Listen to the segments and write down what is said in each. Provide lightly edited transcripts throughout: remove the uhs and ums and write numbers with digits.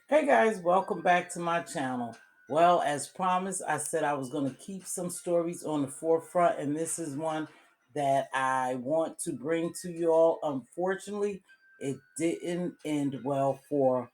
Hey guys, welcome back to my channel. Well, as promised, I said I was going to keep some stories on the forefront, and this is one that I want to bring to you all. Unfortunately, it didn't end well for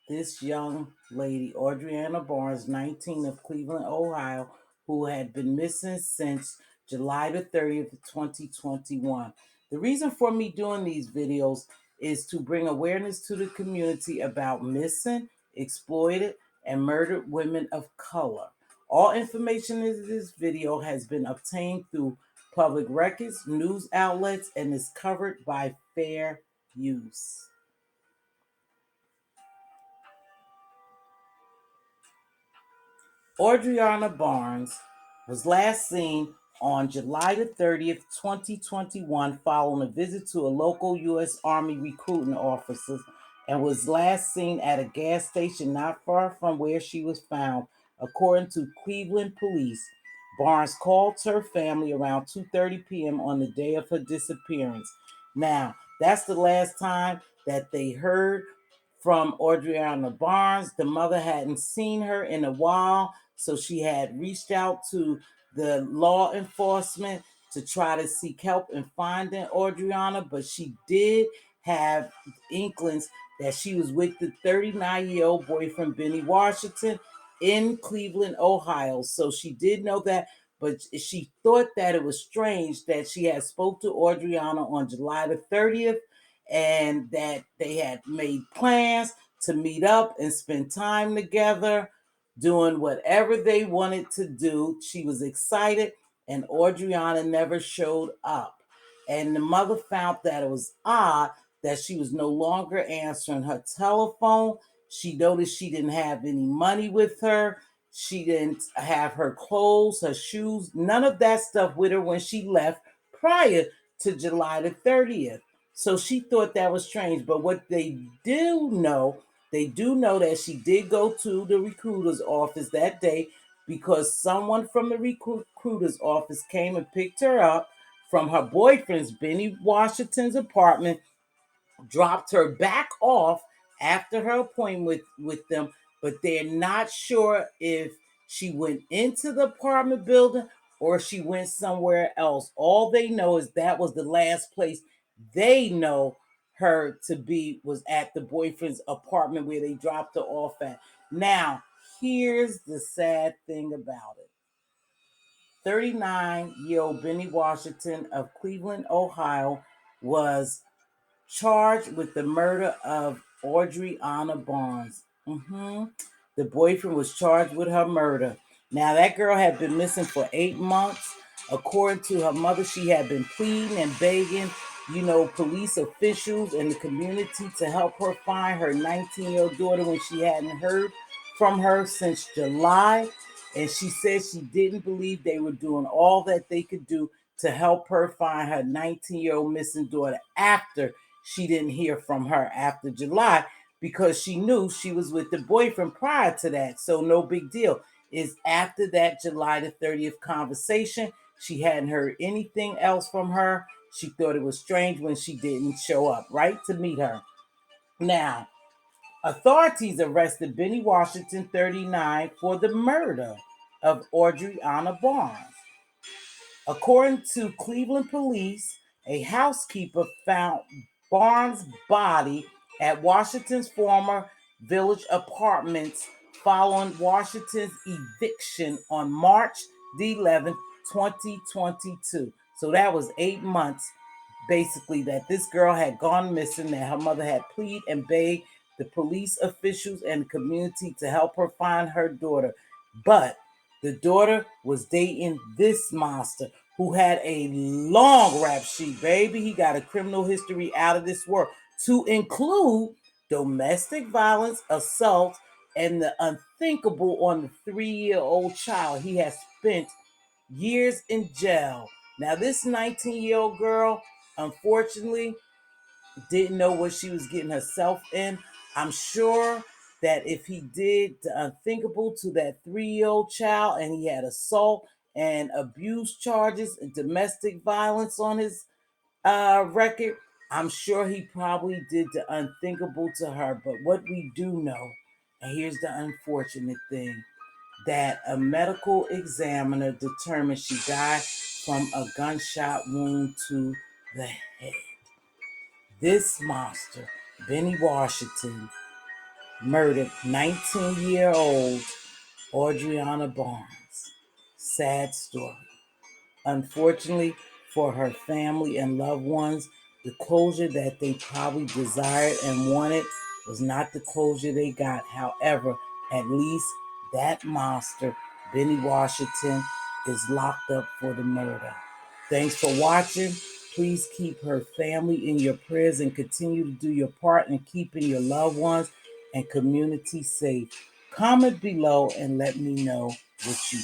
this young lady, Audreona Barnes, 19, of Cleveland, Ohio, who had been missing since July the 30th, 2021. The reason for me doing these videos is to bring awareness to the community about missing, exploited, and murdered women of color. All information in this video has been obtained through public records, news outlets, and is covered by fair use. Audreona Barnes was last seen on July the 30th, 2021, following a visit to a local U.S. Army recruiting office, and was last seen at a gas station not far from where she was found, according to Cleveland police. Barnes called her family around 2:30 p.m. on the day of her disappearance. Now, that's the last time that they heard from Audreona Barnes. The mother hadn't seen her in a while, so she had reached out to the law enforcement to try to seek help in finding Audreona, but she did have inklings that she was with the 39-year-old boyfriend, Benny Washington, in Cleveland, Ohio. So she did know that, but she thought that it was strange that she had spoke to Audreona on July the 30th and that they had made plans to meet up and spend time together doing whatever they wanted to do. She was excited, and Audriana never showed up. And the mother found that it was odd that she was no longer answering her telephone. She noticed she didn't have any money with her. She didn't have her clothes, her shoes, none of that stuff with her when she left prior to July the 30th. So she thought that was strange. But what they do know that she did go to the recruiter's office that day because someone from the recruiter's office came and picked her up from her boyfriend's Benny Washington's apartment, dropped her back off after her appointment with them, but they're not sure if she went into the apartment building or she went somewhere else. All they know is that was the last place they know her to be, was at the boyfriend's apartment where they dropped her off at. Now, here's the sad thing about it. 39-year-old Benny Washington of Cleveland, Ohio, was charged with the murder of Audreona Barnes. The boyfriend was charged with her murder. Now, that girl had been missing for 8 months. According to her mother, she had been pleading and begging, police officials and the community to help her find her 19-year-old daughter when she hadn't heard from her since July. And she said she didn't believe they were doing all that they could do to help her find her 19-year-old missing daughter after she didn't hear from her after July, because she knew she was with the boyfriend prior to that. So no big deal. Is after that July the 30th conversation, she hadn't heard anything else from her. She thought it was strange when she didn't show up, right, to meet her. Now, authorities arrested Benny Washington, 39, for the murder of Audreona Barnes. According to Cleveland police, a housekeeper found Barnes' body at Washington's former village apartments following Washington's eviction on March the 11th, 2022. So that was 8 months, basically, that this girl had gone missing, that her mother had pleaded and begged the police officials and community to help her find her daughter. But the daughter was dating this monster who had a long rap sheet, baby. He got a criminal history out of this world, to include domestic violence, assault, and the unthinkable on the 3-year-old child. He has spent years in jail. Now, this 19-year-old girl, unfortunately, didn't know what she was getting herself in. I'm sure that if he did the unthinkable to that 3-year-old child, and he had assault and abuse charges and domestic violence on his record, I'm sure he probably did the unthinkable to her. But what we do know And here's the unfortunate thing, that a medical examiner determined she died from a gunshot wound to the head. This monster, Benny Washington, murdered 19-year-old Audreona Barnes. Sad story. Unfortunately for her family and loved ones, the closure that they probably desired and wanted was not the closure they got. However, at least that monster, Benny Washington, is locked up for the murder. Thanks for watching. Please keep her family in your prayers and continue to do your part in keeping your loved ones and community safe. Comment below and let me know what you